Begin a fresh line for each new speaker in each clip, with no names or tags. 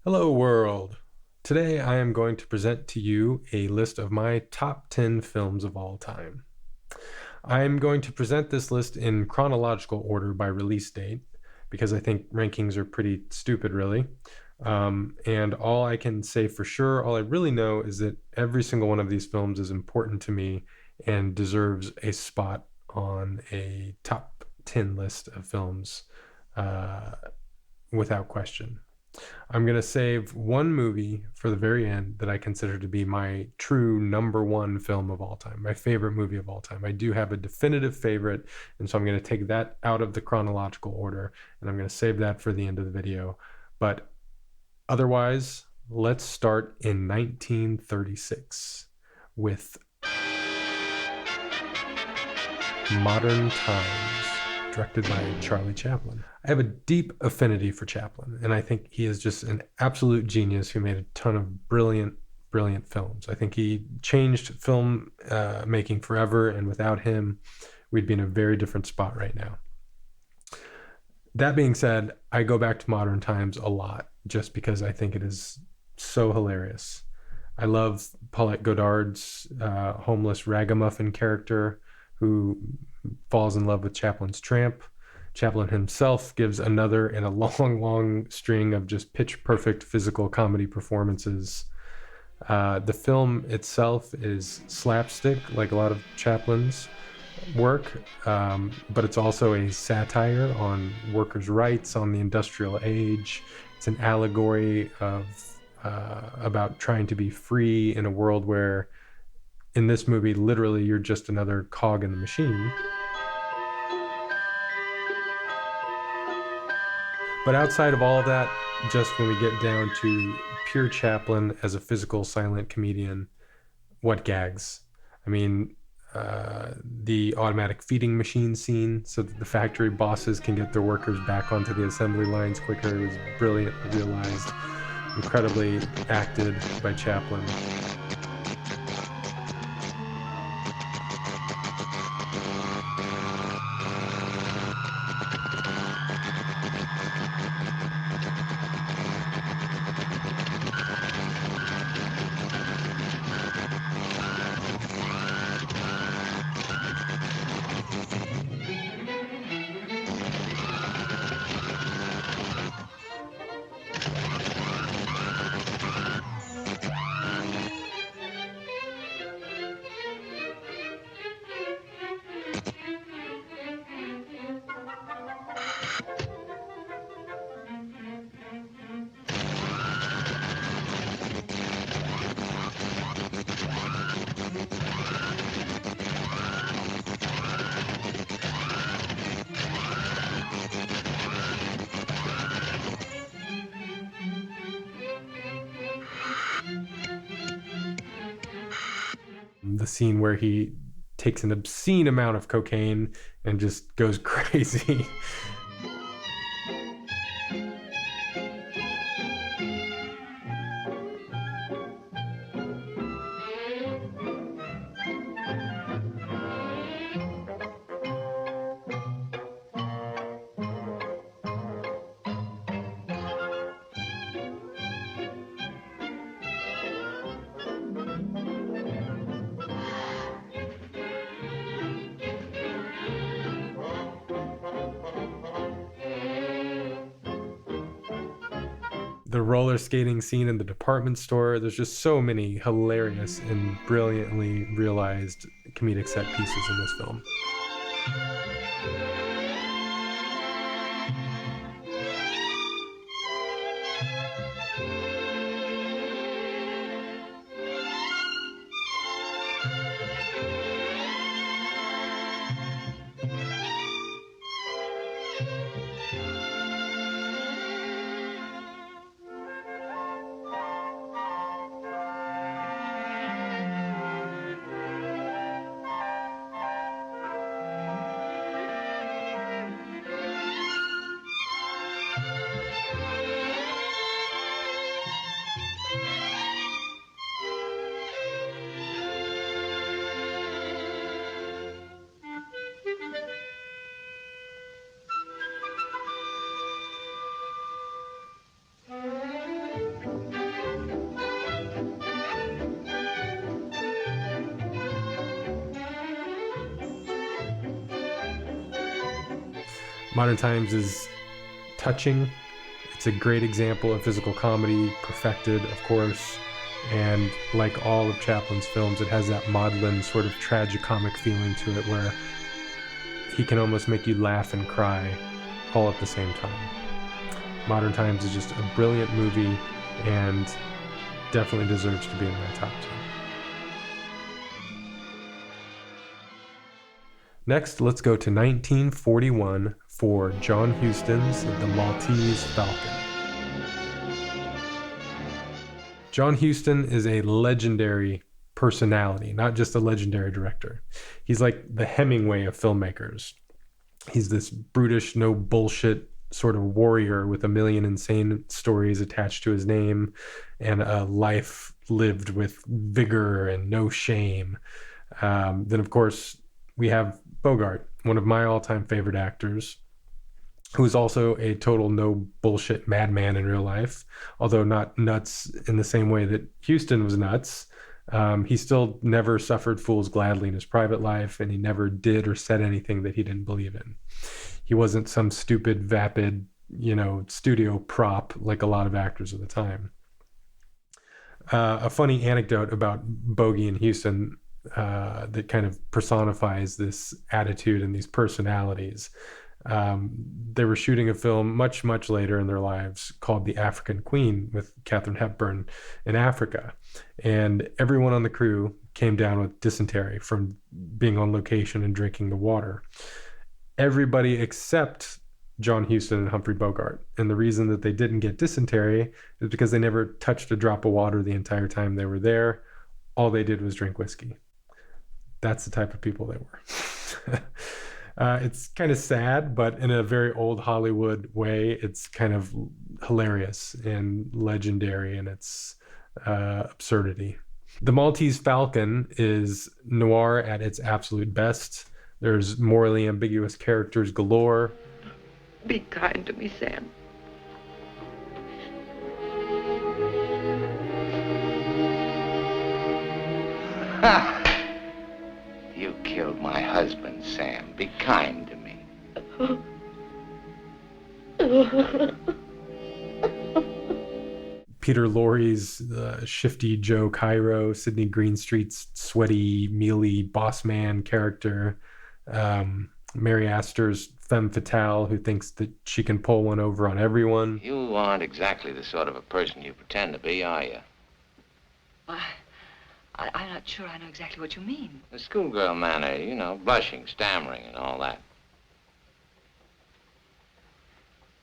Hello, world. Today I am going to present to you a list of my top 10 films of all time. I'm going to present this list in chronological order by release date because I think rankings are pretty stupid, really. And all I can say for sure, all I really know is that every single one of these films is important to me and deserves a spot on a top 10 list of films uh, without question. I'm going to save one movie for the very end that I consider to be my true number one film of all time, my favorite movie of all time. I do have a definitive favorite, and so I'm going to take that out of the chronological order, and I'm going to save that for the end of the video. But otherwise, let's start in 1936 with Modern Times, directed by Charlie Chaplin. I have a deep affinity for Chaplin, and I think he is just an absolute genius who made a ton of brilliant, brilliant films. I think he changed film making forever, and without him, we'd be in a very different spot right now. That being said, I go back to Modern Times a lot just because I think it is so hilarious. I love Paulette Goddard's homeless ragamuffin character who falls in love with Chaplin's tramp. Chaplin himself gives another in a long, long string of just pitch perfect physical comedy performances. The film itself is slapstick, like a lot of Chaplin's work, but it's also a satire on workers' rights, on the industrial age. It's an allegory of about trying to be free in a world where, in this movie, literally you're just another cog in the machine. But outside of all of that, just when we get down to pure Chaplin as a physical silent comedian, what gags? I mean, the automatic feeding machine scene so that the factory bosses can get their workers back onto the assembly lines quicker was brilliantly realized, incredibly acted by Chaplin. The scene where he takes an obscene amount of cocaine and just goes crazy. The roller skating scene in the department store. There's just so many hilarious and brilliantly realized comedic set pieces in this film. Modern Times is touching. It's a great example of physical comedy, perfected, of course. And like all of Chaplin's films, it has that maudlin sort of tragicomic feeling to it where he can almost make you laugh and cry all at the same time. Modern Times is just a brilliant movie and definitely deserves to be in my top 10. Next, let's go to 1941 for John Huston's The Maltese Falcon. John Huston is a legendary personality, not just a legendary director. He's like the Hemingway of filmmakers. He's this brutish, no bullshit sort of warrior with a million insane stories attached to his name and a life lived with vigor and no shame. Then, of course, we have Bogart, one of my all-time favorite actors, who's also a total no bullshit madman in real life, although not nuts in the same way that Huston was nuts. He still never suffered fools gladly in his private life, and he never did or said anything that he didn't believe in. He wasn't some stupid, vapid, studio prop like a lot of actors of the time. A funny anecdote about Bogey and Huston that kind of personifies this attitude and these personalities. They were shooting a film much, much later in their lives called The African Queen with Katharine Hepburn in Africa. And everyone on the crew came down with dysentery from being on location and drinking the water. Everybody except John Huston and Humphrey Bogart. And the reason that they didn't get dysentery is because they never touched a drop of water the entire time they were there. All they did was drink whiskey. That's the type of people they were. It's kind of sad, but in a very old Hollywood way, it's kind of hilarious and legendary in its absurdity. The Maltese Falcon is noir at its absolute best. There's morally ambiguous characters galore.
Be kind to me, Sam.
Ha! You killed my husband, Sam. Be kind to me.
Peter Lorre's shifty Joe Cairo, Sidney Greenstreet's sweaty, mealy boss man character, Mary Astor's femme fatale who thinks that she can pull one over on everyone.
You aren't exactly the sort of a person you pretend to be, are you?
I'm not sure I know exactly what you mean.
The schoolgirl manner, blushing, stammering, and all that.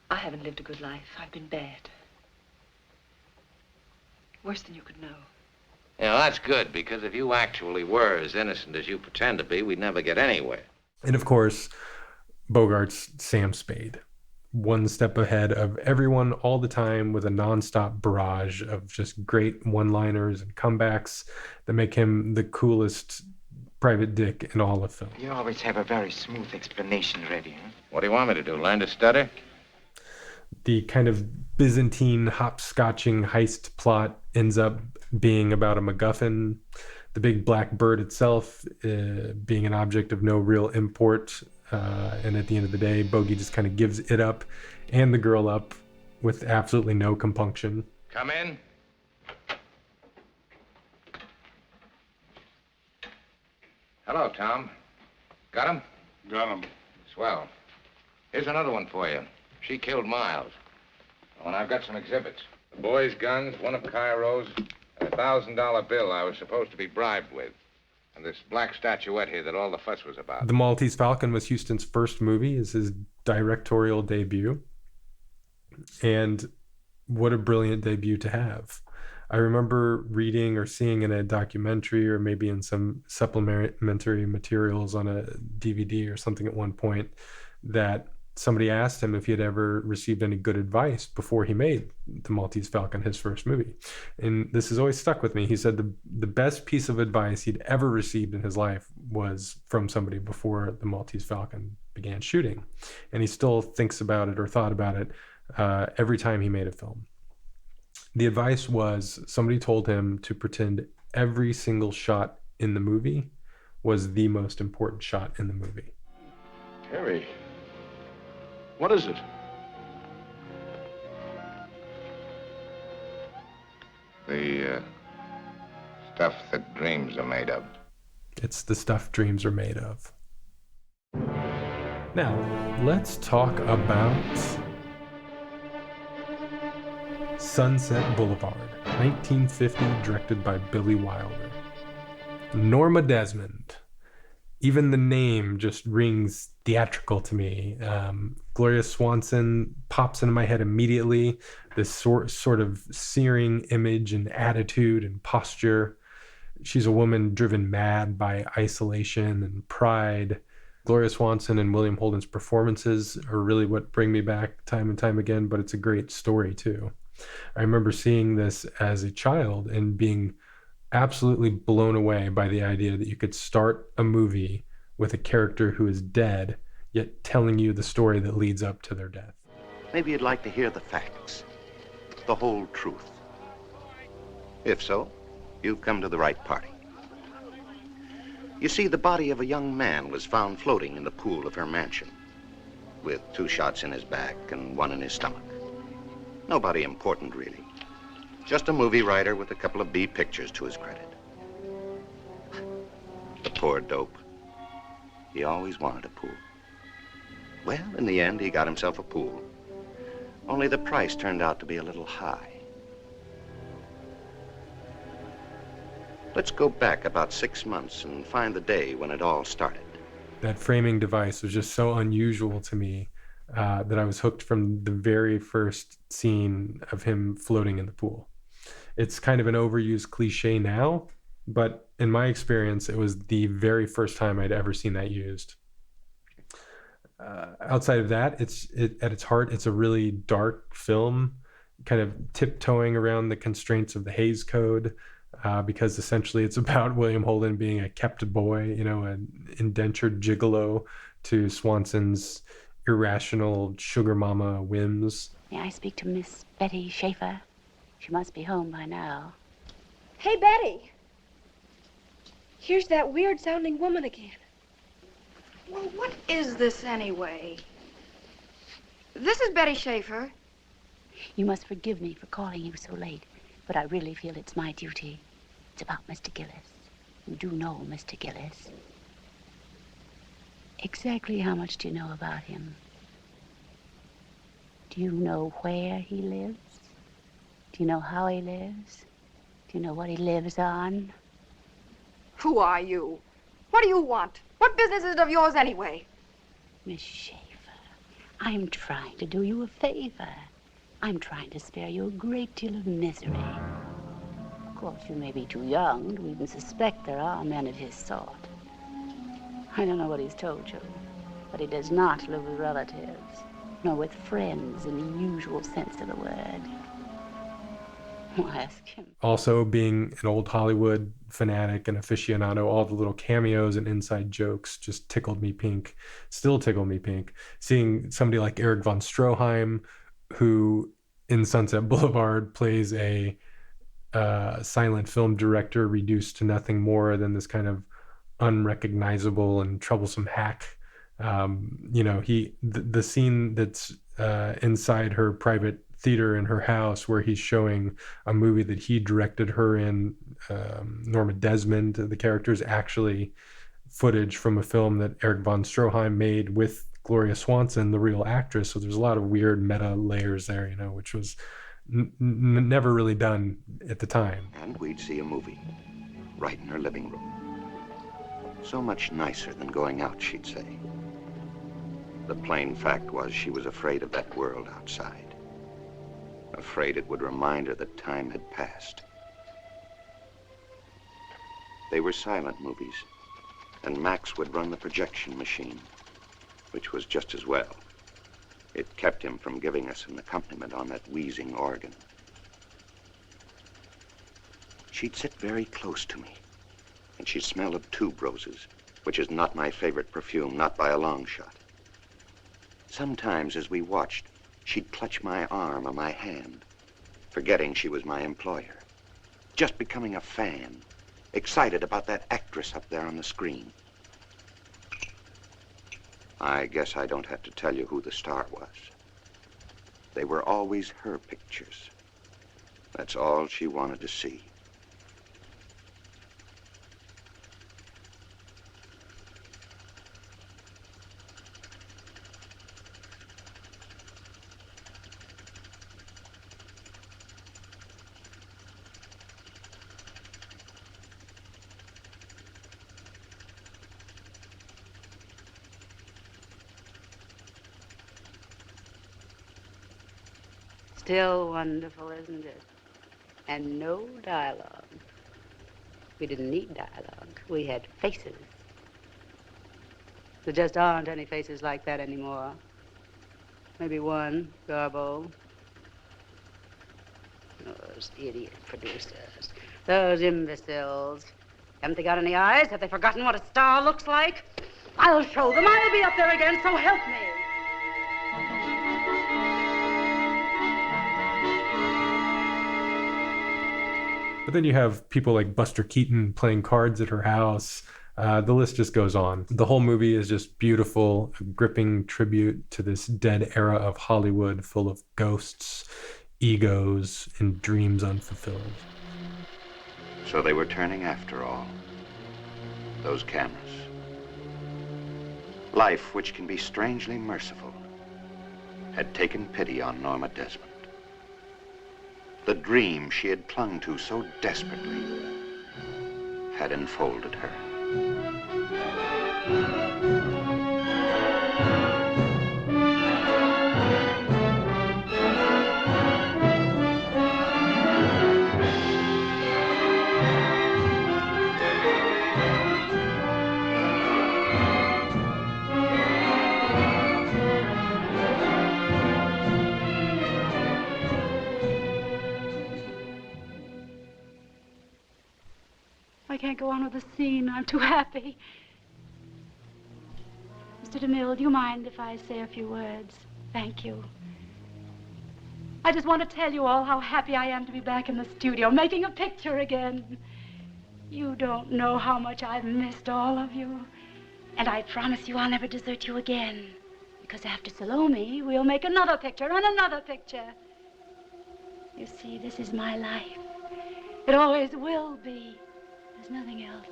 I haven't lived a good life. I've been bad. Worse than you could know.
That's good, because if you actually were as innocent as you pretend to be, we'd never get anywhere.
And of course, Bogart's Sam Spade. One step ahead of everyone all the time with a nonstop barrage of just great one-liners and comebacks that make him the coolest private dick in all of film.
You always have a very smooth explanation ready, huh?
What do you want me to do, learn to stutter?
The kind of Byzantine hopscotching heist plot ends up being about a MacGuffin. The big black bird itself being an object of no real import. And at the end of the day, Bogey just kind of gives it up and the girl up with absolutely no compunction.
Come in. Hello, Tom. Got him?
Got him.
Swell. Here's another one for you. She killed Miles. Oh, and I've got some exhibits. The boy's guns, one of Cairo's, and a $1,000 bill I was supposed to be bribed with. And this black statuette here that all the fuss was about.
The Maltese Falcon was Huston's first movie, is his directorial debut. And what a brilliant debut to have. I remember reading or seeing in a documentary or maybe in some supplementary materials on a DVD or something at one point that somebody asked him if he had ever received any good advice before he made The Maltese Falcon, his first movie. And this has always stuck with me. He said the best piece of advice he'd ever received in his life was from somebody before The Maltese Falcon began shooting. And he still thinks about it or thought about it every time he made a film. The advice was somebody told him to pretend every single shot in the movie was the most important shot in the movie.
Harry, What is it?
The stuff that dreams are made of.
It's the stuff dreams are made of. Now, let's talk about Sunset Boulevard, 1950, directed by Billy Wilder. Norma Desmond. Even the name just rings theatrical to me. Gloria Swanson pops into my head immediately. This sort of searing image and attitude and posture. She's a woman driven mad by isolation and pride. Gloria Swanson and William Holden's performances are really what bring me back time and time again, but it's a great story too. I remember seeing this as a child and being absolutely blown away by the idea that you could start a movie with a character who is dead, yet telling you the story that leads up to their death.
Maybe you'd like to hear the facts, the whole truth. If so, you've come to the right party. You see, the body of a young man was found floating in the pool of her mansion, with 2 shots in his back and 1 in his stomach. Nobody important, really. Just a movie writer with a couple of B pictures to his credit. The poor dope. He always wanted a pool. Well, in the end, he got himself a pool. Only the price turned out to be a little high. Let's go back about 6 months and find the day when it all started.
That framing device was just so unusual to me that I was hooked from the very first scene of him floating in the pool. It's kind of an overused cliche now, but in my experience, it was the very first time I'd ever seen that used. Outside of that, at its heart, it's a really dark film, kind of tiptoeing around the constraints of the Hays Code, because essentially it's about William Holden being a kept boy, an indentured gigolo to Swanson's irrational sugar mama whims.
May I speak to Miss Betty Schaefer? She must be home by now.
Hey, Betty. Here's that weird-sounding woman again.
Well, what is this anyway? This is Betty Schaefer.
You must forgive me for calling you so late, but I really feel it's my duty. It's about Mr. Gillis. You do know Mr. Gillis. Exactly how much do you know about him? Do you know where he lives? Do you know how he lives? Do you know what he lives on?
Who are you? What do you want? What business is it of yours anyway?
Miss Schaefer, I'm trying to do you a favor. I'm trying to spare you a great deal of misery. Of course, you may be too young to even suspect there are men of his sort. I don't know what he's told you, but he does not live with relatives, nor with friends in the usual sense of the word. I'll ask him.
Also, being an old Hollywood fanatic and aficionado, all the little cameos and inside jokes just tickled me pink, still tickle me pink. Seeing somebody like Erich von Stroheim, who in Sunset Boulevard plays a silent film director reduced to nothing more than this kind of unrecognizable and troublesome hack. The scene that's inside her private theater in her house where he's showing a movie that he directed her in, Norma Desmond, the character is actually footage from a film that Erich von Stroheim made with Gloria Swanson, the real actress. So there's a lot of weird meta layers there, which was never really done at the time.
And we'd see a movie right in her living room. So much nicer than going out, she'd say. The plain fact was she was afraid of that world outside. Afraid it would remind her that time had passed. They were silent movies, and Max would run the projection machine, which was just as well. It kept him from giving us an accompaniment on that wheezing organ. She'd sit very close to me, and she'd smell of tube roses, which is not my favorite perfume, not by a long shot. Sometimes, as we watched, she'd clutch my arm or my hand, forgetting she was my employer, just becoming a fan, excited about that actress up there on the screen. I guess I don't have to tell you who the star was. They were always her pictures. That's all she wanted to see.
Still wonderful, isn't it? And no dialogue. We didn't need dialogue. We had faces. There just aren't any faces like that anymore. Maybe one, Garbo. Those idiot producers. Those imbeciles. Haven't they got any eyes? Have they forgotten what a star looks like? I'll show them. I'll be up there again, so help me.
But then you have people like Buster Keaton playing cards at her house. The list just goes on. The whole movie is just beautiful, a gripping tribute to this dead era of Hollywood full of ghosts, egos, and dreams unfulfilled.
So they were turning after all. Those cameras. Life, which can be strangely merciful, had taken pity on Norma Desmond. The dream she had clung to so desperately had enfolded her.
I can't go on with the scene. I'm too happy. Mr. DeMille, do you mind if I say a few words? Thank you. I just want to tell you all how happy I am to be back in the studio, making a picture again. You don't know how much I've missed all of you. And I promise you I'll never desert you again. Because after Salome, we'll make another picture and another picture. You see, this is my life. It always will be. There's nothing else.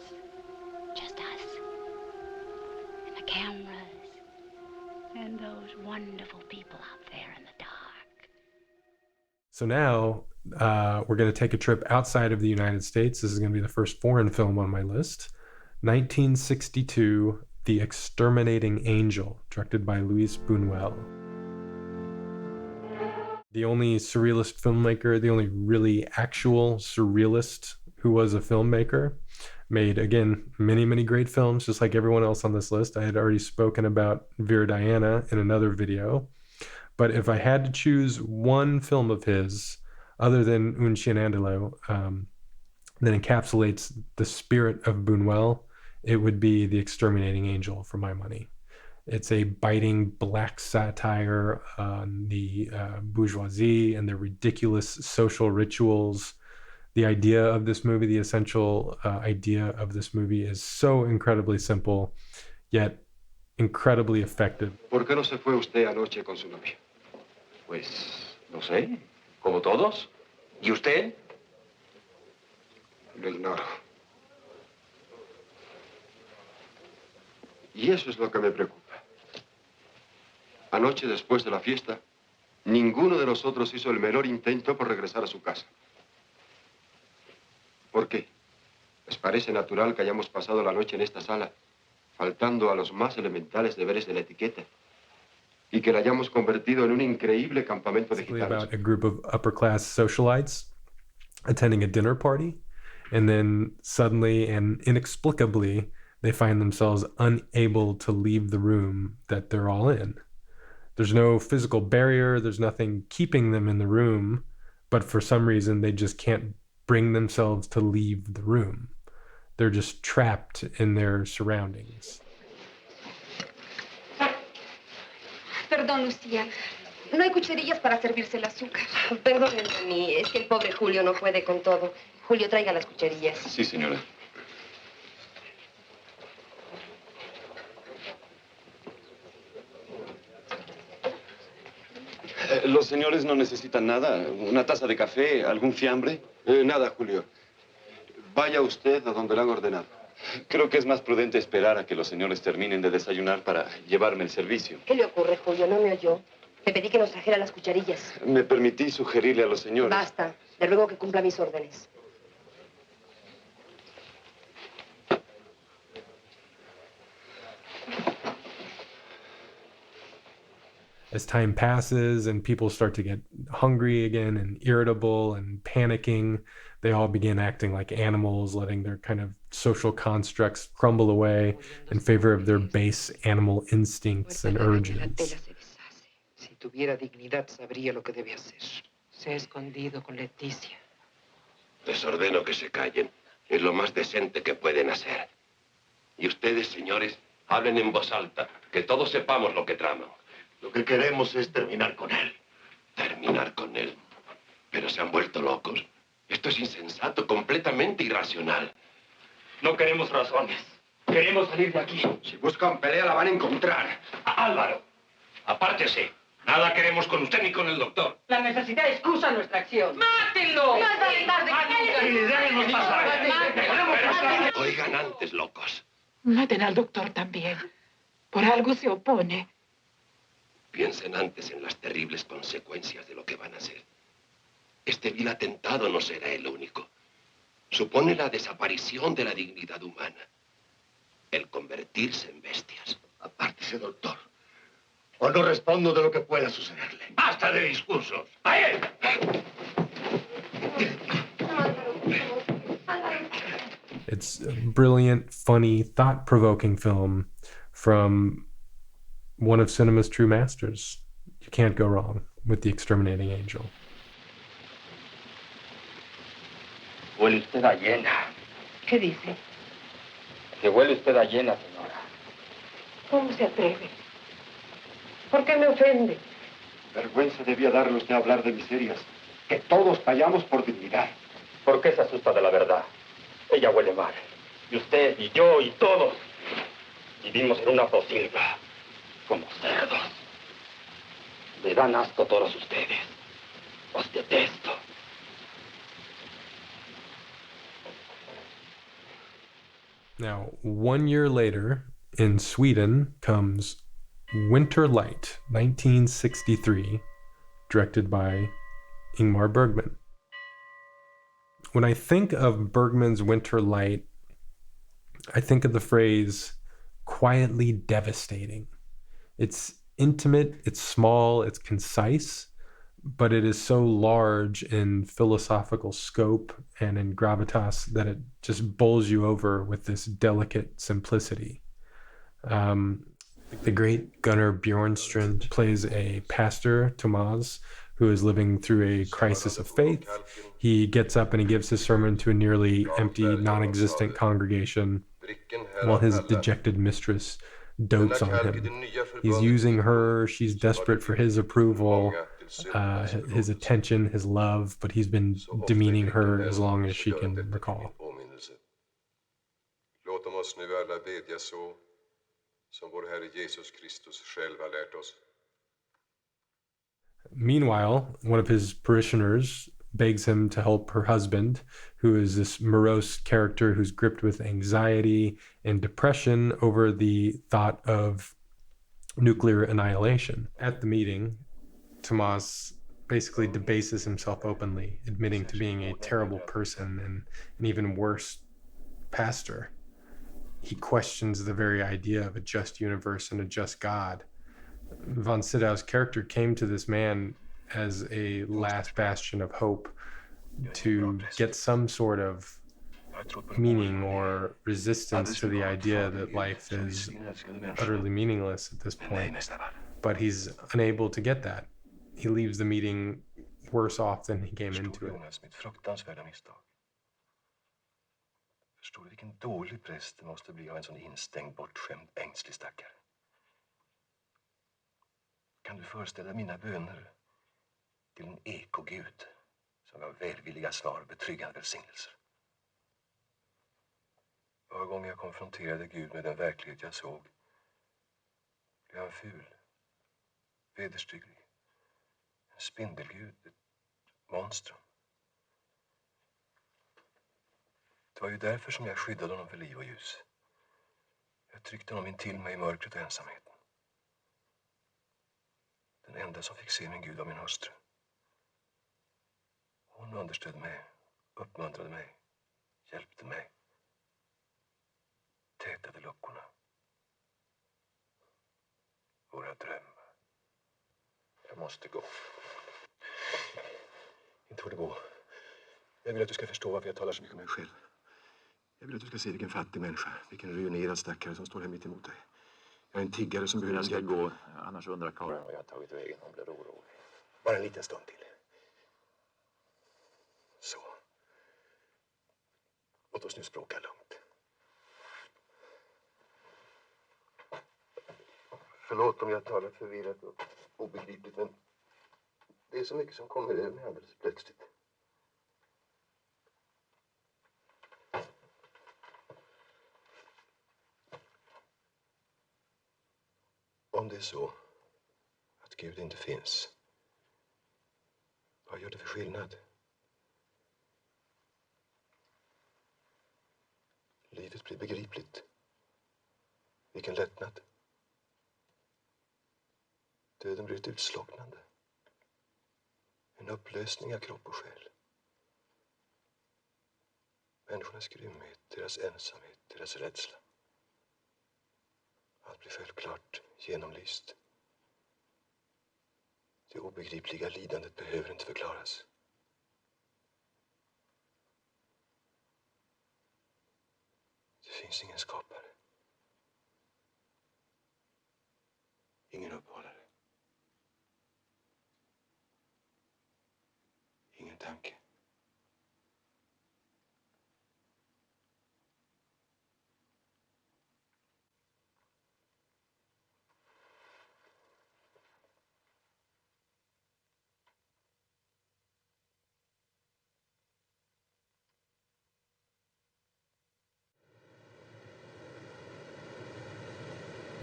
Just us. And the cameras. And those wonderful people out there in the dark.
So now we're going to take a trip outside of the United States. This is going to be the first foreign film on my list. 1962, The Exterminating Angel, directed by Luis Buñuel. The only surrealist filmmaker, the only really actual surrealist who was a filmmaker, made, again, many, many great films, just like everyone else on this list. I had already spoken about Vera Diana in another video. But if I had to choose one film of his, other than Un Chien Andalou, that encapsulates the spirit of Buñuel, it would be The Exterminating Angel, for my money. It's a biting black satire on the bourgeoisie and their ridiculous social rituals. The idea of this movie, the essential idea of this movie, is so incredibly simple, yet incredibly effective.
¿Por qué no se fue usted anoche con su novia?
Pues, no sé, como todos. ¿Y usted?
Lo ignoro. Y eso es lo que me preocupa. Anoche, después de la fiesta, ninguno de nosotros hizo el menor intento por regresar a su casa. ¿Por qué? ¿Les parece natural que hayamos pasado la noche en esta sala, faltando a los más elementales deberes de la etiqueta, y que la hayamos convertido en un increíble campamento de gitanos?
About a group of upper-class socialites attending a dinner party, and then suddenly and inexplicably, they find themselves unable to leave the room that they're all in. There's no physical barrier, there's nothing keeping them in the room, but for some reason they just can't bring themselves to leave the room. They're just trapped in their surroundings.
Perdón, Lucía. No hay cucharillas para servirse el azúcar.
Perdónenme a mí, es que el pobre Julio no puede con todo. Julio, traiga las cucharillas.
Sí, señora.
Los señores no necesitan nada. Una taza de café, algún fiambre. Nada, Julio. Vaya usted a donde le han ordenado. Creo que es más prudente esperar a que los señores terminen de desayunar para llevarme el servicio.
¿Qué le ocurre, Julio? ¿No me oyó? Le pedí que nos trajera las cucharillas.
Me permití sugerirle a los señores.
Basta. Le ruego que cumpla mis órdenes.
As time passes and people start to get hungry again and irritable and panicking, they all begin acting like animals, letting their kind of social constructs crumble away in favor of their base animal instincts and urges.
Si tuviera dignidad, sabría lo que debe hacer. Se ha escondido con Leticia.
Les ordeno que se callen. Es lo más decente que pueden hacer. Y ustedes, señores, hablen en voz alta, que todos sepamos lo que traman. Lo que queremos es terminar con él. ¿Terminar con él? ¿Pero se han vuelto locos? Esto es insensato, completamente irracional.
No queremos razones. Queremos salir de aquí.
Si buscan pelea, la van a encontrar.
Álvaro, apártese. Nada queremos con usted ni con el doctor.
La necesidad excusa nuestra acción.
¡Mátenlo!
¡Más vale tarde que nunca!
Déjenos pasar.
Oigan antes, locos.
Maten al doctor también. Por algo se opone.
Piensen antes en las terribles consecuencias de lo que van a hacer. Este vil atentado no será el único. Supone la desaparición de la dignidad humana. El convertirse en bestias.
Apártese, doctor. O no respondo de lo que pueda sucederle. ¡Basta de discursos! ¡A él!
It's a brilliant, funny, thought-provoking film from one of cinema's true masters. You can't go wrong with The Exterminating Angel.
Huele usted a hiena.
¿Qué dice?
Que huele usted a hiena, señora.
¿Cómo se atreve? ¿Por qué me ofende?
Vergüenza debía darle usted hablar de miserias. Que todos callamos por dignidad.
¿Por qué se asusta de la verdad? Ella huele mal. Y usted, y yo, y todos. Vivimos en una posilga. Como cerdos. Me dan asco todos ustedes. Os detesto.
Now, 1 year later, in Sweden, comes Winter Light, 1963, directed by Ingmar Bergman. When I think of Bergman's Winter Light, I think of the phrase quietly devastating. It's intimate, it's small, it's concise, but it is so large in philosophical scope and in gravitas that it just bowls you over with this delicate simplicity. The great Gunnar Bjornstrand plays a pastor, Tomas, who is living through a crisis of faith. He gets up and he gives his sermon to a nearly empty, non-existent congregation while his dejected mistress dotes on him. He's using her, she's desperate for his approval, his attention, his love, but he's been demeaning her as long as she can recall.
Låt oss nu alla bedja så, som vår Herre Jesus Kristus själv har lärt oss.
Meanwhile, one of his parishioners begs him to help her husband, who is this morose character who's gripped with anxiety and depression over the thought of nuclear annihilation. At the meeting, Tomas basically debases himself openly, admitting to being a terrible person and an even worse pastor. He questions the very idea of a just universe and a just God. Von Sydow's character came to this man as a last bastion of hope to get some sort of meaning or resistance to the idea that life is utterly meaningless at this point. But he's unable to get that. He leaves the meeting worse off than he came into it.
Förstår du vilken dålig präst det måste bli av en sån instängd, bortskämd, ängslig stackare? Kan du föreställa mina böner till en ekogud som gav välvilliga svar och betryggande välsignelser? Var gång jag konfronterade Gud med den verklighet jag såg blev han ful, vederstygglig, En spindelgud, ett monstrum. Det var ju därför som jag skyddade honom för liv och ljus. Jag tryckte honom in till mig i mörkret och ensamheten. Den enda som fick se min Gud var min hustru. Hon understödde mig, uppmuntrade mig, hjälpte mig. Tätade luckorna. Våra drömmar. Jag måste gå. Inte får det gå. Jag vill att du ska förstå varför jag talar så mycket om mig själv. Jag vill att du ska se vilken fattig människa, vilken ruinerad stackare som står här mitt emot dig. Jag är en tiggare som behöver hjälp. Jag ska gå, annars undrar Karin vad jag har tagit vägen. Hon blir orolig. Bara en liten stund till. Så. Låt oss nu språka lugnt. Förlåt om jag talar förvirrat och obegripligt, men det är så mycket som kommer över mig alldeles plötsligt. Om det är så att Gud inte finns, vad gör det för skillnad? Livet blir begripligt. Vilken lättnad. Döden blir ett utslocknande. En upplösning av kropp och själ. Människornas grymhet, deras ensamhet, deras rädsla. Allt blir självklart genomlyst. Det obegripliga lidandet behöver inte förklaras. Det finns ingen skapare. Ingen uppehållare. Ingen tanke.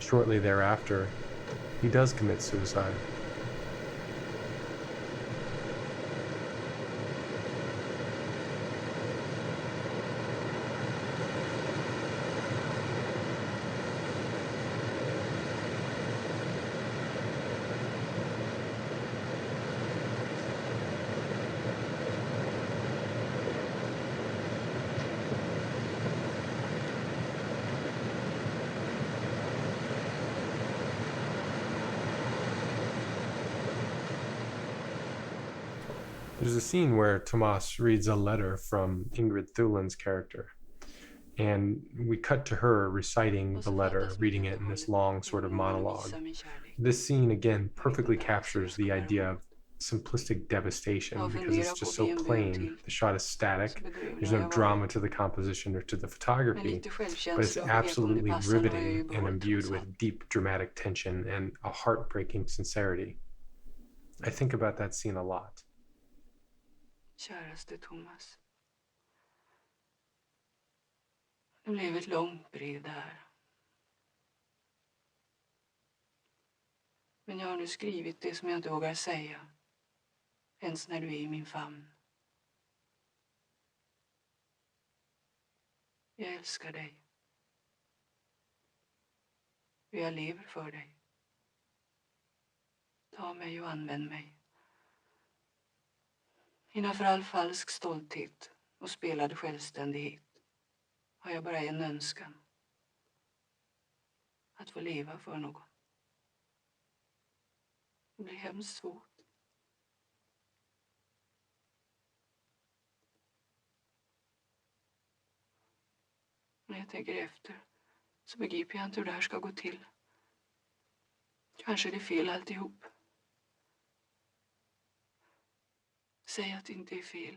Shortly thereafter, he does commit suicide. There's a scene where Tomas reads a letter from Ingrid Thulin's character, and we cut to her reciting the letter, reading it in this long sort of monologue. This scene, again, perfectly captures the idea of simplistic devastation because it's just so plain. The shot is static. There's no drama to the composition or to the photography, but it's absolutely riveting and imbued with deep dramatic tension and a heartbreaking sincerity. I think about that scene a lot.
Käraste Thomas. Det blev ett långt brev där. Men jag har nu skrivit det som jag inte vågar säga. Ens när du är i min famn. Jag älskar dig. Och jag lever för dig. Ta mig och använd mig. Innanför all falsk stolthet och spelad självständighet har jag bara en önskan. Att få leva för någon. Det blir hemskt svårt. När jag tänker efter så begriper jag inte hur det här ska gå till. Kanske det är fel alltihop. Säg att det inte är fel.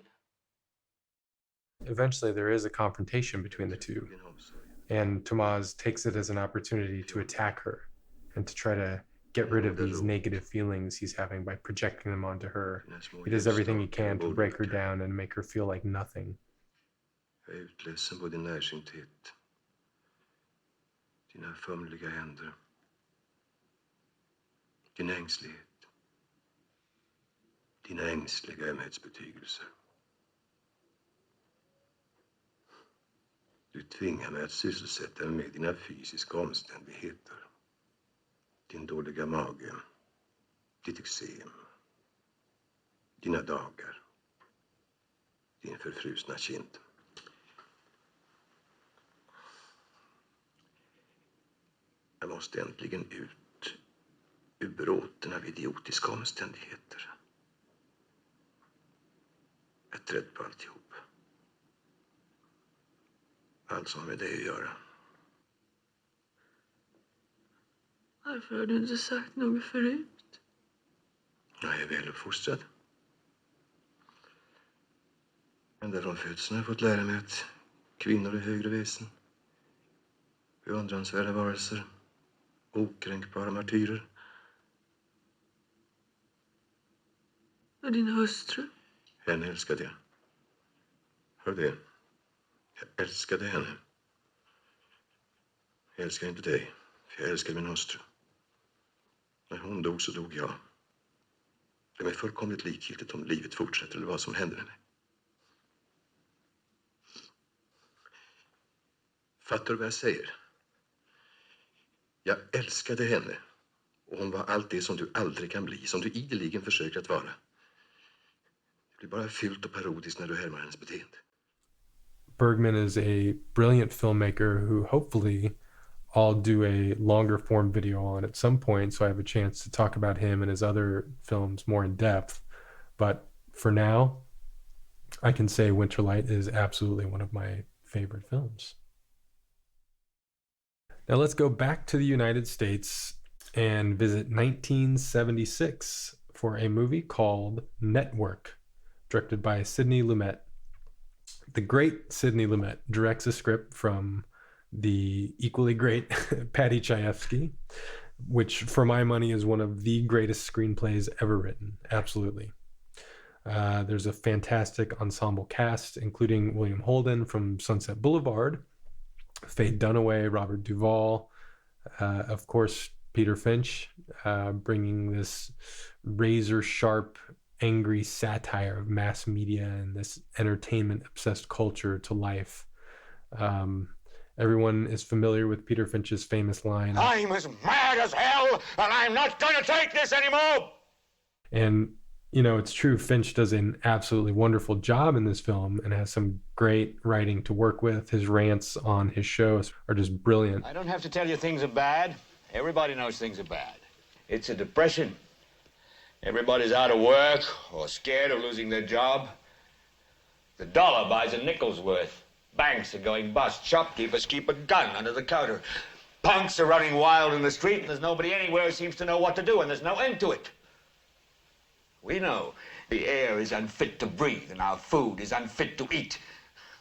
Eventually there is a confrontation between the two, and Tomas takes it as an opportunity to attack her and to try to get rid of these negative feelings he's having by projecting them onto her. He does everything he can to break her down and make her feel like nothing.
Jag är utledsen på din närsynthet. Dina fumliga händer. Din ängslighet. Dina ängsliga ömhetsbetygelser. Du tvingar mig att sysselsätta mig med dina fysiska omständigheter. Din dåliga mage, ditt eksem, dina dagar, din förfrusna kind. Jag måste äntligen ut ur bråten av idiotiska omständigheter. Jag är trött på alltihop. Allt som har med dig att göra.
Varför har du inte sagt något förut?
Jag är väl uppfostrad. Ända från födseln har jag fått lära mig att kvinnor är högre väsen. Beundransvärda varelser. Okränkbara martyrer.
Och din hustru?
Henne älskade jag. Hör det? Jag älskade henne. Jag älskar inte dig, för jag älskar min hustru. När hon dog så dog jag. Det är mig fullkomligt likgiltigt om livet fortsätter eller vad som händer henne. Fattar du vad jag säger? Jag älskade henne. Och hon var allt det som du aldrig kan bli, som du ideligen försöker att vara. Det blir bara fyllt och parodiskt när du härmar hennes beteende.
Bergman is a brilliant filmmaker who hopefully I'll do a longer form video on at some point, so I have a chance to talk about him and his other films more in depth. But for now, I can say Winterlight is absolutely one of my favorite films. Now let's go back to the United States and visit 1976 for a movie called Network, directed by Sidney Lumet. The great Sidney Lumet directs a script from the equally great Paddy Chayefsky, which for my money is one of the greatest screenplays ever written. Absolutely. There's a fantastic ensemble cast, including William Holden from Sunset Boulevard, Faye Dunaway, Robert Duvall, of course, Peter Finch, bringing this razor-sharp, angry satire of mass media and this entertainment-obsessed culture to life. Everyone is familiar with Peter Finch's famous line,
I'm as mad as hell, and I'm not going to take this anymore!
And, you know, it's true, Finch does an absolutely wonderful job in this film and has some great writing to work with. His rants on his shows are just brilliant.
I don't have to tell you things are bad. Everybody knows things are bad. It's a depression. Everybody's out of work or scared of losing their job. The dollar buys a nickel's worth. Banks are going bust. Shopkeepers keep a gun under the counter. Punks are running wild in the street, and there's nobody anywhere who seems to know what to do, and there's no end to it. We know the air is unfit to breathe, and our food is unfit to eat.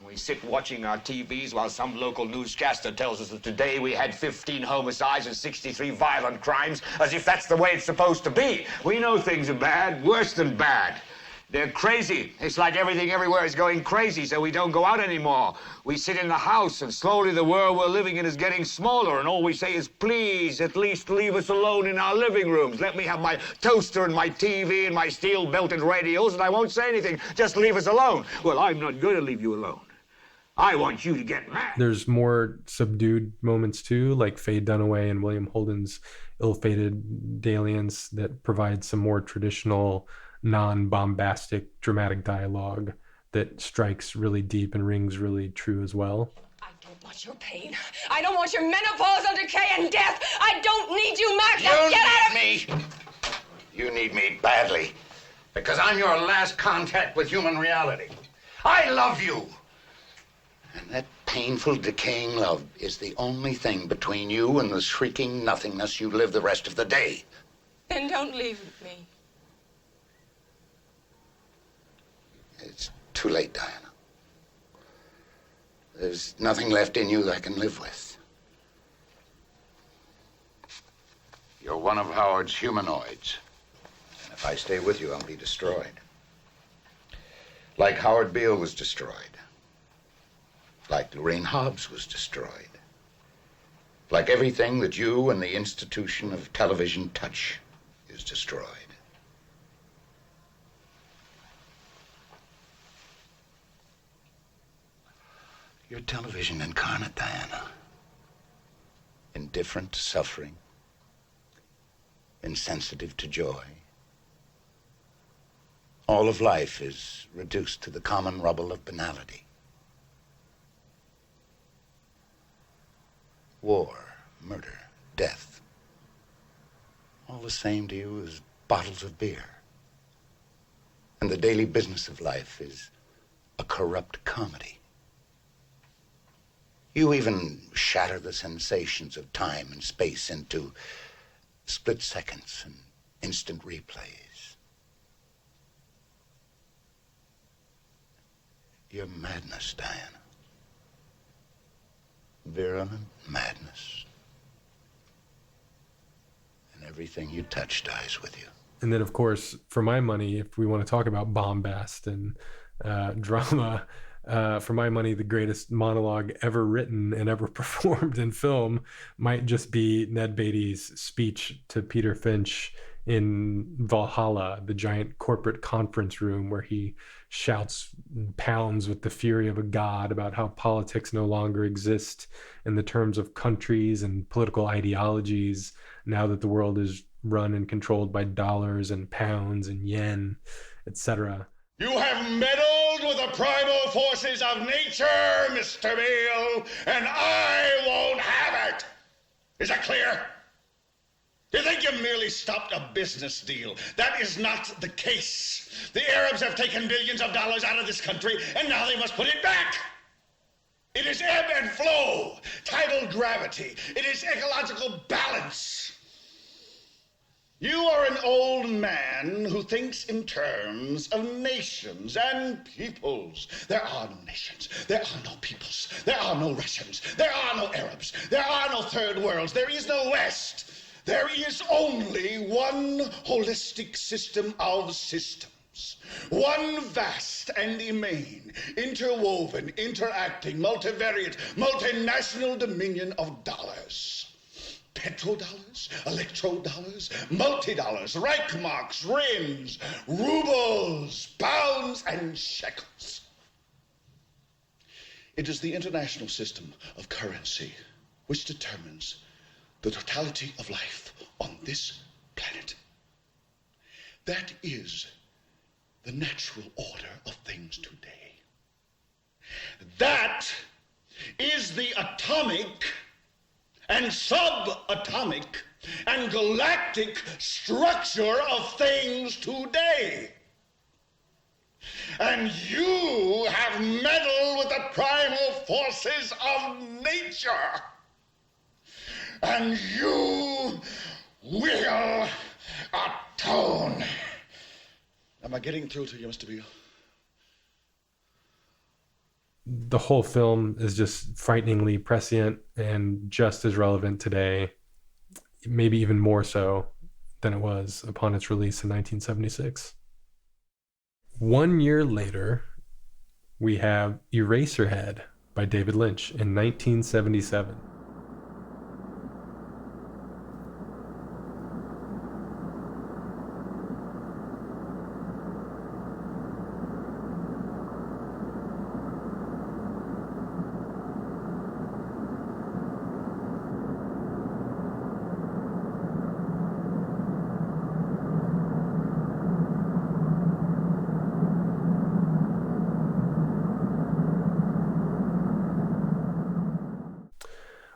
We sit watching our TVs while some local newscaster tells us that today we had 15 homicides and 63 violent crimes, as if that's the way it's supposed to be. We know things are bad, worse than bad. They're crazy. It's like everything everywhere is going crazy, so we don't go out anymore. We sit in the house, and slowly the world we're living in is getting smaller, and all we say is, please, at least leave us alone in our living rooms. Let me have my toaster and my TV and my steel-belted radios, and I won't say anything. Just leave us alone. Well, I'm not going to leave you alone. I want you to get mad.
There's more subdued moments too, like Faye Dunaway and William Holden's ill-fated dalliance that provide some more traditional non-bombastic dramatic dialogue that strikes really deep and rings really true as well.
I don't want your pain. I don't want your menopause and decay and death. I don't need you, Max. Now get out of
me. You need me badly, because I'm your last contact with human reality. I love you. And that painful, decaying love is the only thing between you and the shrieking nothingness you live the rest of the day.
Then don't leave me.
It's too late, Diana. There's nothing left in you that I can live with. You're one of Howard's humanoids. And if I stay with you, I'll be destroyed. Like Howard Beale was destroyed. Like Lorraine Hobbs was destroyed. Like everything that you and the institution of television touch is destroyed.
You're television incarnate, Diana. Indifferent to suffering, insensitive to joy. All of life is reduced to the common rubble of banality. War, murder, death. All the same to you as bottles of beer. And the daily business of life is a corrupt comedy. You even shatter the sensations of time and space into split seconds and instant replays. You're madness, Diana. Virulent madness. And everything you touch dies with you.
And then, of course, for my money, if we want to talk about bombast and drama, for my money, the greatest monologue ever written and ever performed in film might just be Ned Beatty's speech to Peter Finch in Valhalla, the giant corporate conference room where he shouts and pounds with the fury of a god about how politics no longer exist in the terms of countries and political ideologies now that the world is run and controlled by dollars and pounds and yen, etc.
You have meddled with the primal forces of nature, Mr. Beale, and I won't have it. Is that clear? You think you merely stopped a business deal? That is not the case. The Arabs have taken billions of dollars out of this country, and now they must put it back. It is ebb and flow, tidal gravity. It is ecological balance. You are an old man who thinks in terms of nations and peoples. There are no nations. There are no peoples. There are no Russians. There are no Arabs. There are no third worlds. There is no West. There is only one holistic system of systems. One vast and immane, interwoven, interacting, multivariate, multinational dominion of dollars. Petrodollars, electrodollars, multi-dollars, Reichmarks, Rins, rubles, pounds, and shekels. It is the international system of currency which determines the totality of life on this planet. That is the natural order of things today. That is the atomic and subatomic and galactic structure of things today. And you have meddled with the primal forces of nature. And you will atone. Am I getting through to you, Mr. Beale?
The whole film is just frighteningly prescient and just as relevant today, maybe even more so than it was upon its release in 1976. 1 year later, we have Eraserhead by David Lynch in 1977.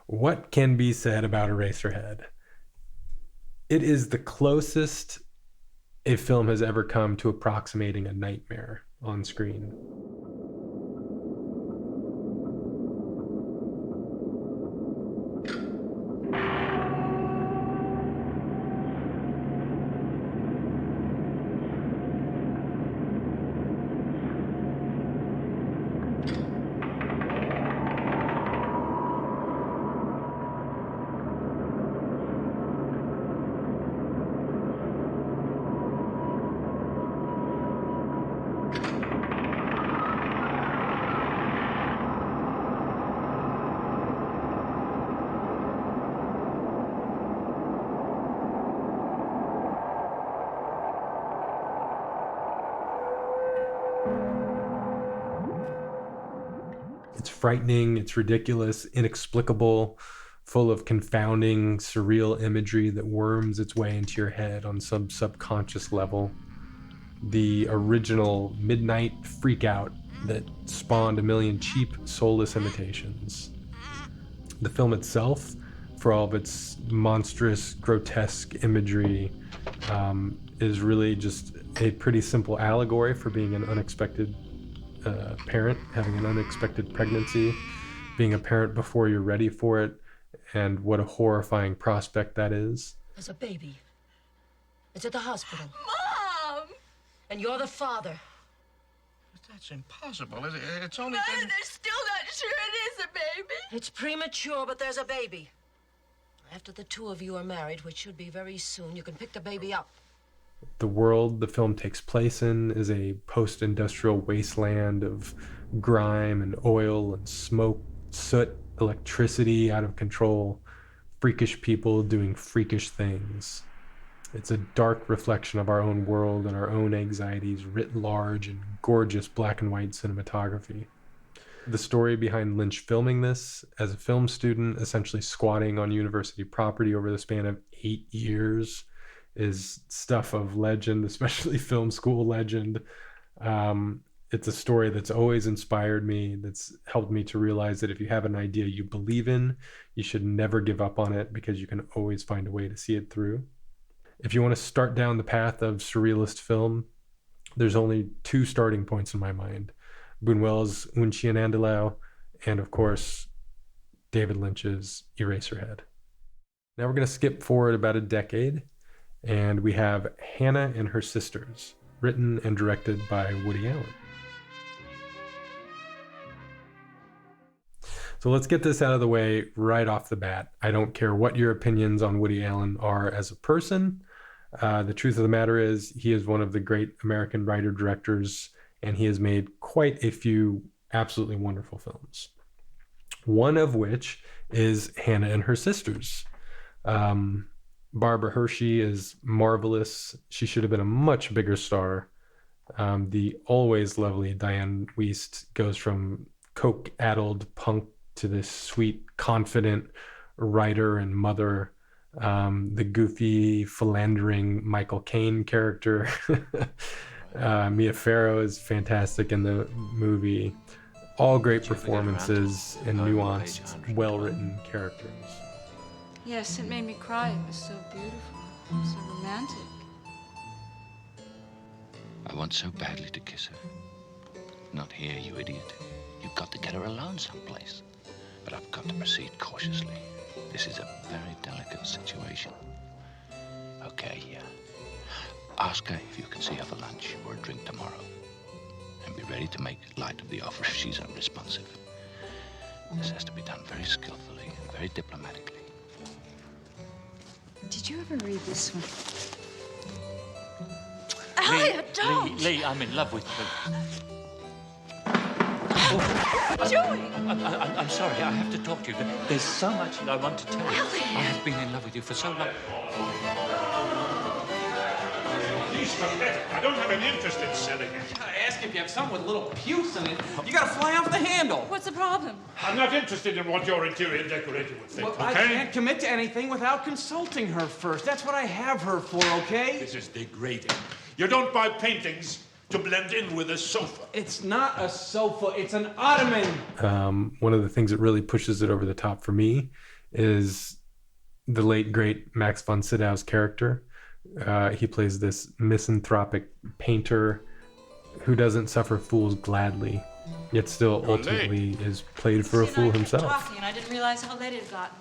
What can be said about Eraserhead? It is the closest a film has ever come to approximating a nightmare on screen. frightening, it's ridiculous, inexplicable, full of confounding, surreal imagery that worms its way into your head on some subconscious level. The original midnight freakout that spawned a million cheap, soulless imitations. The film itself, for all of its monstrous, grotesque imagery, is really just a pretty simple allegory for being an unexpected parent, having an unexpected pregnancy, being a parent before you're ready for it, and what a horrifying prospect that is.
There's a baby. It's at the hospital.
Mom!
And you're the father.
That's impossible. It's only
Mother,
been...
they're still not sure it is a baby.
It's premature, but there's a baby. After the two of you are married, which should be very soon, you can pick the baby up.
The world the film takes place in is a post-industrial wasteland of grime and oil and smoke, soot, electricity out of control, freakish people doing freakish things. It's a dark reflection of our own world and our own anxieties writ large in gorgeous black and white cinematography. The story behind Lynch filming this as a film student, essentially squatting on university property over the span of 8 years, is stuff of legend, especially film school legend. It's a story that's always inspired me, that's helped me to realize that if you have an idea you believe in, you should never give up on it because you can always find a way to see it through. If you want to start down the path of surrealist film, there's only two starting points in my mind. Buñuel's Un Chien Andalou, and of course, David Lynch's Eraserhead. Now we're going to skip forward about a decade, and we have Hannah and Her Sisters, written and directed by Woody Allen. So let's get this out of the way right off the bat. I don't care what your opinions on Woody Allen are as a person. The truth of the matter is he is one of the great American writer-directors, and he has made quite a few absolutely wonderful films. One of which is Hannah and Her Sisters. Barbara Hershey is marvelous. She should have been a much bigger star. The always lovely Diane Wiest goes from coke-addled punk to this sweet, confident writer and mother. The goofy, philandering Michael Caine character. Mia Farrow is fantastic in the movie. All great performances and nuanced, well-written characters.
Yes, it made me cry. It was so beautiful, so romantic.
I want so badly to kiss her. Not here, you idiot. You've got to get her alone someplace. But I've got to proceed cautiously. This is a very delicate situation. Okay, yeah. Ask her if you can see her for lunch or a drink tomorrow. And be ready to make light of the offer if she's unresponsive. This has to be done very skillfully and very diplomatically.
Did you ever read this one?
Elliot, don't!
Lee, I'm in love with you.
What are you doing?
I'm sorry, I have to talk to you. There's so much that I want to tell you.
Elliot.
I have been in love with you for so long.
Please, I don't have any interest in selling it.
I ask if you have something with a little puce in it. You gotta fly off the handle.
What's the problem?
I'm not interested in what your interior decorator would think,
Well,
okay?
I can't commit to anything without consulting her first. That's what I have her for, okay?
This is degrading. You don't buy paintings to blend in with a sofa.
It's not a sofa, it's an ottoman.
One of the things that really pushes it over the top for me is the late, great Max von Sydow's character. He plays this misanthropic painter who doesn't suffer fools gladly, yet still ultimately is played for a fool himself.
Talking, and I didn't realize how late it had gotten.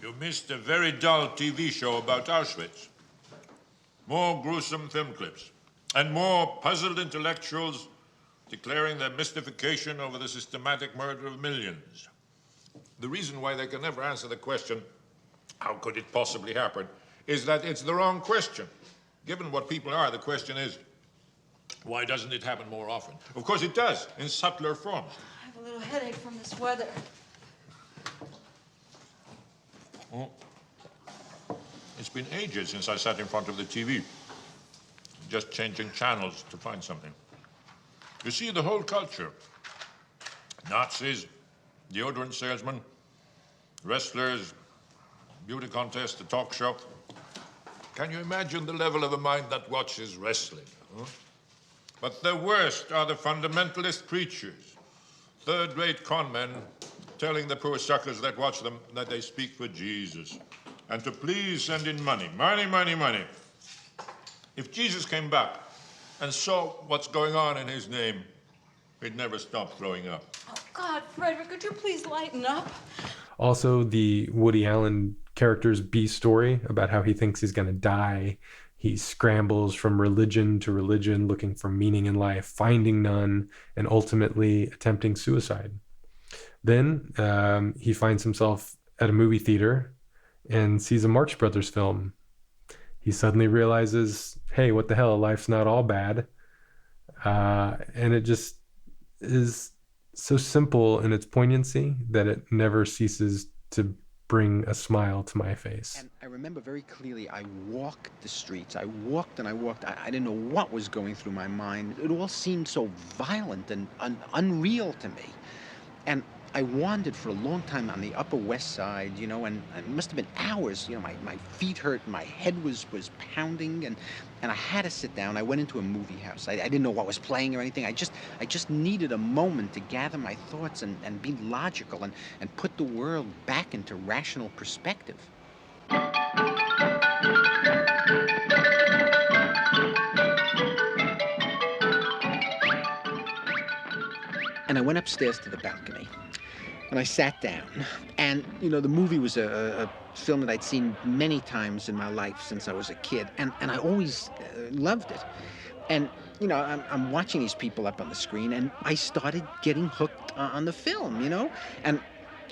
You missed a very dull TV show about Auschwitz. More gruesome film clips. And more puzzled intellectuals declaring their mystification over the systematic murder of millions. The reason why they can never answer the question, how could it possibly happen, is that it's the wrong question. Given what people are, the question is, why doesn't it happen more often? Of course it does, in subtler forms.
I have a little headache from this weather.
Oh. It's been ages since I sat in front of the TV, just changing channels to find something. You see, the whole culture
Nazis, deodorant salesmen, wrestlers, beauty contest, a talk show. Can you imagine the level of a mind that watches wrestling? Huh? But the worst are the fundamentalist preachers, third-rate con men telling the poor suckers that watch them that they speak for Jesus and to please send in money. Money, money, money. If Jesus came back and saw what's going on in his name, he'd never stop throwing up.
Oh, God, Frederick, could you please lighten up?
Also, the Woody Allen character's B story about how he thinks he's going to die. He scrambles from religion to religion, looking for meaning in life, finding none, and ultimately attempting suicide. Then he finds himself at a movie theater and sees a Marx Brothers film. He suddenly realizes, hey, what the hell, life's not all bad. And it just is so simple in its poignancy that it never ceases to bring a smile to my face.
And I remember very clearly, I walked the streets. I walked and I walked. I didn't know what was going through my mind. It all seemed so violent and unreal to me. And I wandered for a long time on the Upper West Side, you know, and it must have been hours. You know, my feet hurt, my head was pounding, and I had to sit down. I went into a movie house. I didn't know what was playing or anything. I just needed a moment to gather my thoughts and be logical and put the world back into rational perspective. And I went upstairs to the balcony. And I sat down, and, you know, the movie was a film that I'd seen many times in my life since I was a kid, and I always loved it. And, you know, I'm watching these people up on the screen, and I started getting hooked on the film, you know? And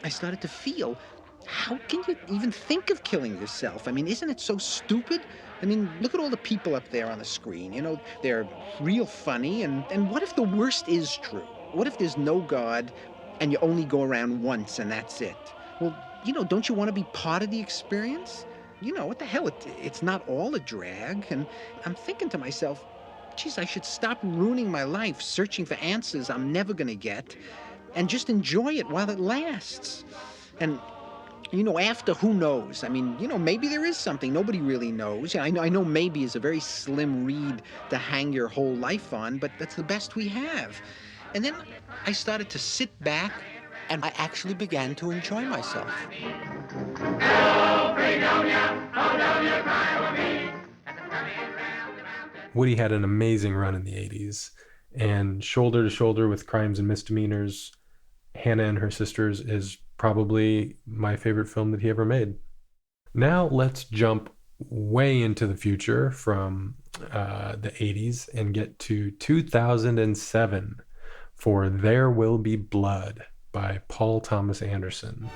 I started to feel, how can you even think of killing yourself? I mean, isn't it so stupid? I mean, look at all the people up there on the screen, you know? They're real funny, and what if the worst is true? What if there's no God, and you only go around once and that's it? Well, you know, don't you want to be part of the experience? You know, what the hell, it's not all a drag. And I'm thinking to myself, geez, I should stop ruining my life searching for answers I'm never going to get and just enjoy it while it lasts. And, you know, after, who knows? I mean, you know, maybe there is something. Nobody really knows. I know maybe is a very slim reed to hang your whole life on, but that's the best we have. And then I started to sit back, and I actually began to enjoy myself.
Woody had an amazing run in the 80s, and Shoulder to Shoulder with Crimes and Misdemeanors, Hannah and Her Sisters is probably my favorite film that he ever made. Now let's jump way into the future from the 80s and get to 2007. For There Will Be Blood by Paul Thomas Anderson.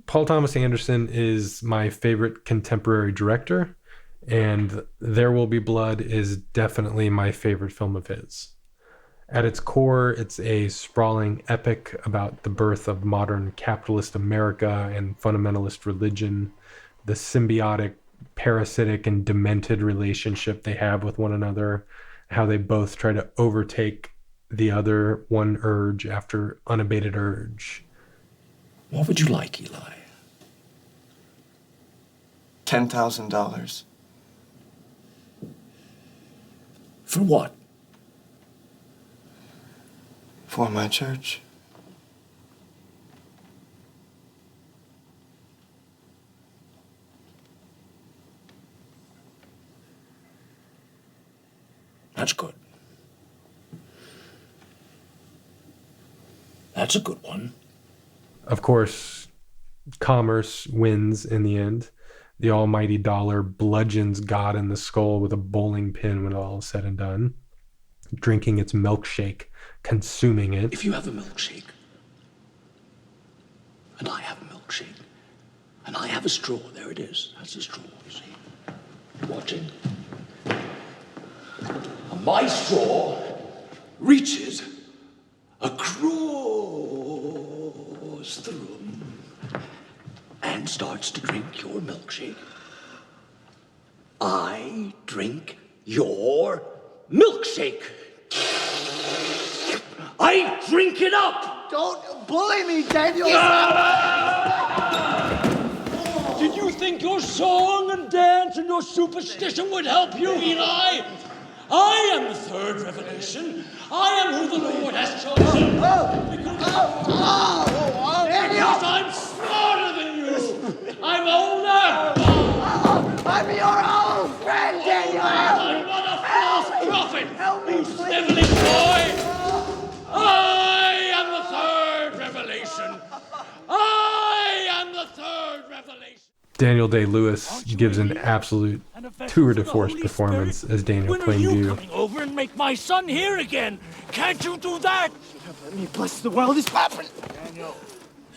Paul Thomas Anderson is my favorite contemporary director, and There Will Be Blood is definitely my favorite film of his. At its core, it's a sprawling epic about the birth of modern capitalist America and fundamentalist religion, the symbiotic, parasitic, and demented relationship they have with one another, how they both try to overtake the other, one urge after unabated urge.
What would you like, Eli?
$10,000.
For what?
For my church.
That's good. That's a good one.
Of course, commerce wins in the end. The almighty dollar bludgeons God in the skull with a bowling pin when all is said and done. Drinking its milkshake, consuming it.
If you have a milkshake, and I have a milkshake, and I have a straw, there it is. That's a straw, you see. Watching. And my straw reaches across the room starts to drink your milkshake, I drink your milkshake. I drink it up!
Don't bully me, Daniel!
Did you think your song and dance and your superstition would help you, Eli? I am the third revelation. I am who the Lord has chosen. Because I'm smarter than you. I'm older.
I'm your old friend, Daniel!
I'm not a false prophet.
Help me,
You sniveling boy. I am the third revelation. I am the third revelation.
Daniel Day-Lewis gives an absolute tour de force performance as Daniel Plainview.
Coming over and make my son here again. Can't you do that?
Let me bless the world. It's happened. Daniel,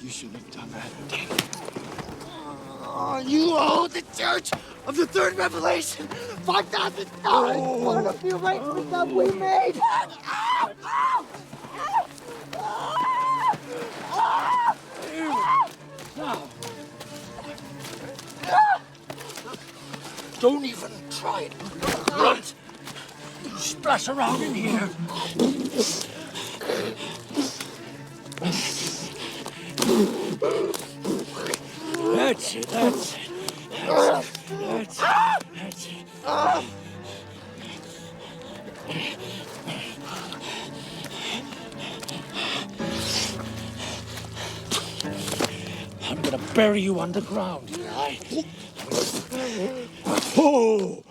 you shouldn't have done that. Daniel. You owe the Church of the Third Revelation $5,000. One of the arrangements that we made.
Now, don't even try it. Right. Splash around in here. That's it, that's it. That's it. I'm gonna bury you underground, Eli. Oh,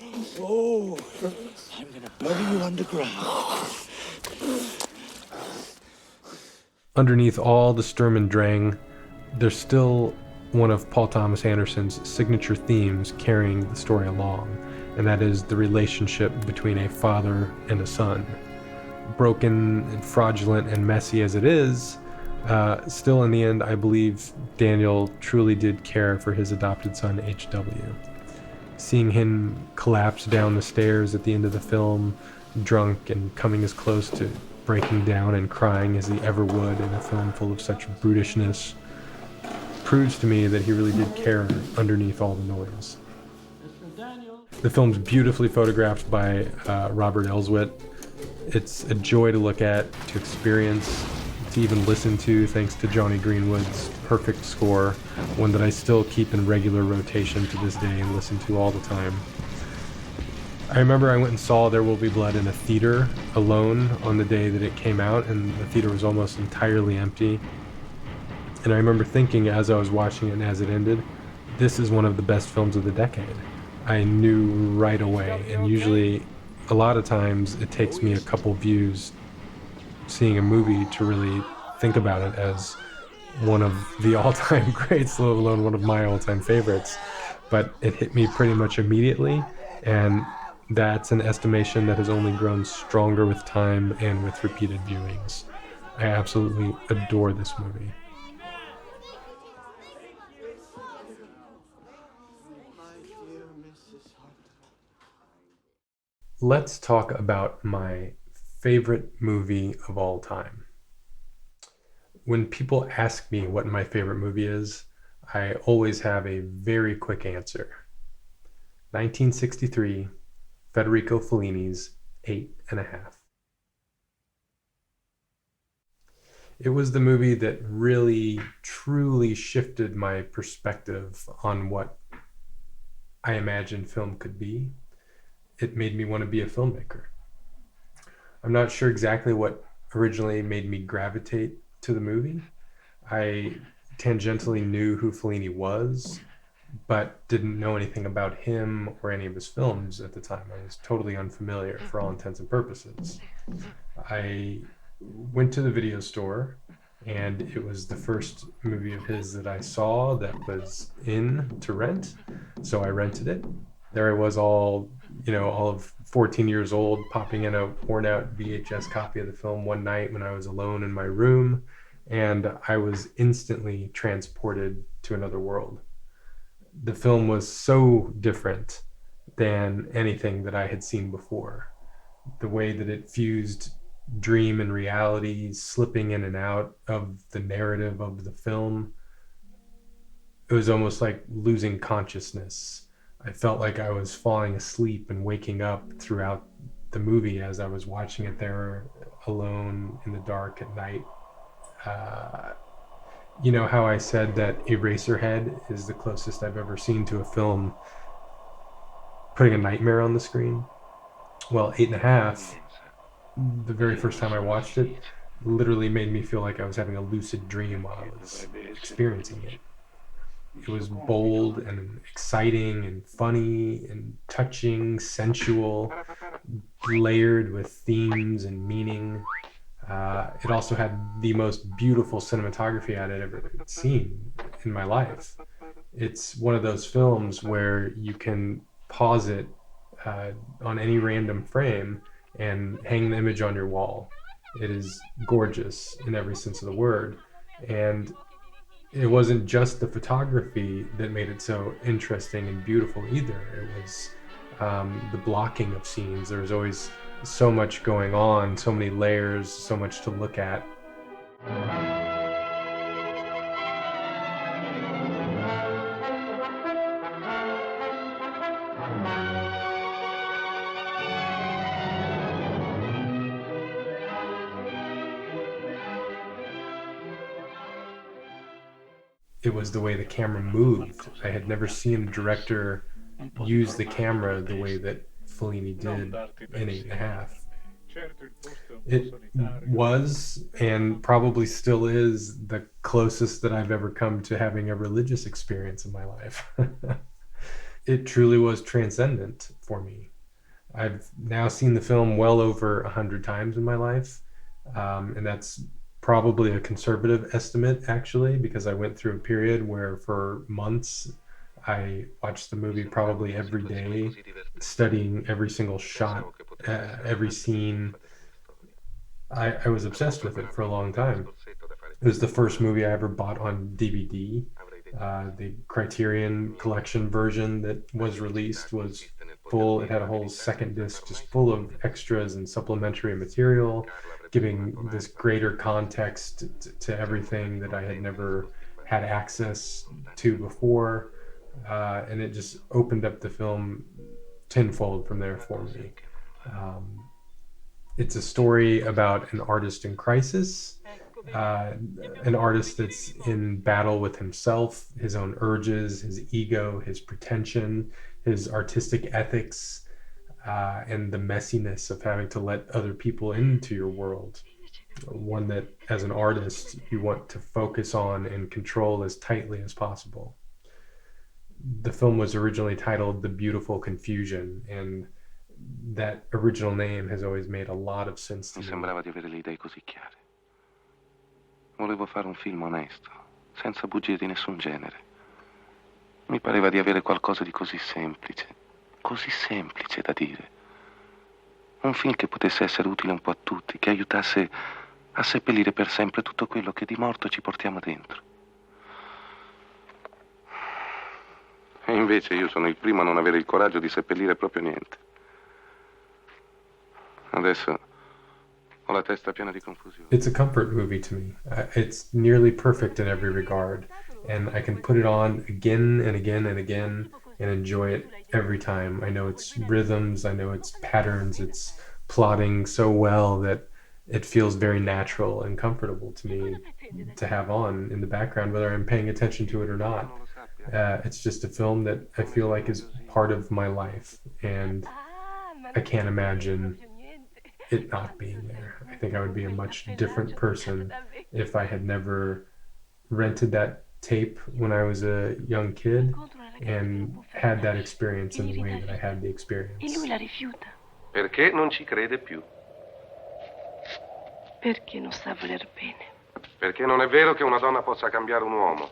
I'm gonna bury you underground.
Underneath all the Sturm and Drang, there's still one of Paul Thomas Anderson's signature themes carrying the story along, and that is the relationship between a father and a son. Broken and fraudulent and messy as it is, still in the end, I believe Daniel truly did care for his adopted son, H.W. Seeing him collapse down the stairs at the end of the film, drunk and coming as close to breaking down and crying as he ever would in a film full of such brutishness, proves to me that he really did care underneath all the noise. The film's beautifully photographed by Robert Elswit. It's a joy to look at, to experience, to even listen to, thanks to Johnny Greenwood's perfect score, one that I still keep in regular rotation to this day and listen to all the time. I remember I went and saw There Will Be Blood in a theater alone on the day that it came out, and the theater was almost entirely empty. And I remember thinking as I was watching it and as it ended, this is one of the best films of the decade. I knew right away, and usually a lot of times it takes me a couple views seeing a movie to really think about it as one of the all-time greats, let alone one of my all-time favorites. But it hit me pretty much immediately, and that's an estimation that has only grown stronger with time and with repeated viewings. I absolutely adore this movie. Let's talk about my favorite movie of all time. When people ask me what my favorite movie is, I always have a very quick answer. 1963, Federico Fellini's 8½. It was the movie that really, truly shifted my perspective on what I imagined film could be. It made me want to be a filmmaker. I'm not sure exactly what originally made me gravitate to the movie. I tangentially knew who Fellini was, but didn't know anything about him or any of his films at the time. I was totally unfamiliar for all intents and purposes. I went to the video store, and it was the first movie of his that I saw that was in to rent, so I rented it. There I was all of 14 years old, popping in a worn out VHS copy of the film one night when I was alone in my room, and I was instantly transported to another world. The film was so different than anything that I had seen before. The way that it fused dream and reality, slipping in and out of the narrative of the film, it was almost like losing consciousness. I felt like I was falling asleep and waking up throughout the movie as I was watching it there alone in the dark at night. Uh, you know how I said that Eraserhead is the closest I've ever seen to a film putting a nightmare on the screen? Well, Eight and a Half, the very first time I watched it, literally made me feel like I was having a lucid dream while I was experiencing it. It was bold and exciting and funny and touching, sensual, layered with themes and meaning. It also had the most beautiful cinematography I'd ever seen in my life. It's one of those films where you can pause it on any random frame and hang the image on your wall. It is gorgeous in every sense of the word. And it wasn't just the photography that made it so interesting and beautiful either. It was the blocking of scenes. There was always so much going on, so many layers, so much to look at. It was the way the camera moved. I had never seen a director use the camera the way that Fellini did in Eight and a Half. It was, and probably still is, the closest that I've ever come to having a religious experience in my life. It truly was transcendent for me. I've now seen the film well over 100 times in my life, and that's probably a conservative estimate, actually, because I went through a period where for months I watched the movie probably every day, studying every single shot, every scene. I was obsessed with it for a long time. It was the first movie I ever bought on DVD. The Criterion Collection version that was released was full. It had a whole second disc just full of extras and supplementary material, giving this greater context to everything that I had never had access to before. And it just opened up the film tenfold from there for me. It's a story about an artist in crisis, an artist that's in battle with himself, his own urges, his ego, his pretension, his artistic ethics, and the messiness of having to let other people into your world. One that, as an artist, you want to focus on and control as tightly as possible. The film was originally titled The Beautiful Confusion, and that original name has always made a lot of sense to me.
Mi sembrava di avere le idee così chiare. Volevo fare un film onesto, senza bugie di nessun genere. Mi pareva di avere qualcosa di così semplice da dire. Un film che potesse essere utile un po' a tutti, che aiutasse a seppellire per sempre tutto quello che di morto ci portiamo dentro. E invece io sono il primo a non avere il coraggio di seppellire proprio niente. Adesso ho la testa piena di confusione.
It's a comfort movie to me. It's nearly perfect in every regard, and I can put it on again and again and again and enjoy it every time. I know its rhythms, I know its patterns, it's plotting so well that it feels very natural and comfortable to me to have on in the background, whether I'm paying attention to it or not. It's just a film that I feel like is part of my life, and I can't imagine it not being there. I think I would be a much different person if I had never rented that tape when I was a young kid and had that experience in the way that I had the experience.
E lui la rifiuta.
Perché non ci crede più?
Perché non sa voler bene.
Perché non è vero che una donna possa cambiare un uomo.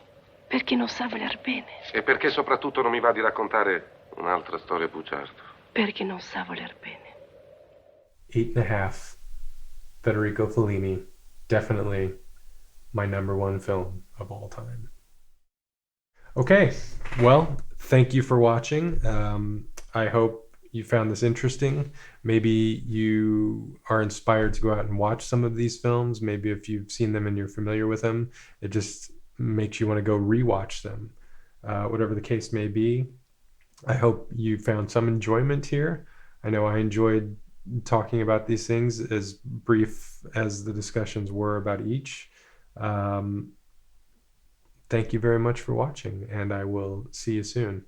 Perché non sa voler bene.
E perché soprattutto non mi va di raccontare un'altra storia bugiarda.
Perché non sa voler bene.
Eight and a Half, Federico Fellini, definitely my number one film of all time. Okay, well, thank you for watching. I hope you found this interesting. Maybe you are inspired to go out and watch some of these films. Maybe if you've seen them and you're familiar with them, it just makes you want to go rewatch them. whatever the case may be. I hope you found some enjoyment here. I know I enjoyed talking about these things, as brief as the discussions were about each. Thank you very much for watching, and I will see you soon.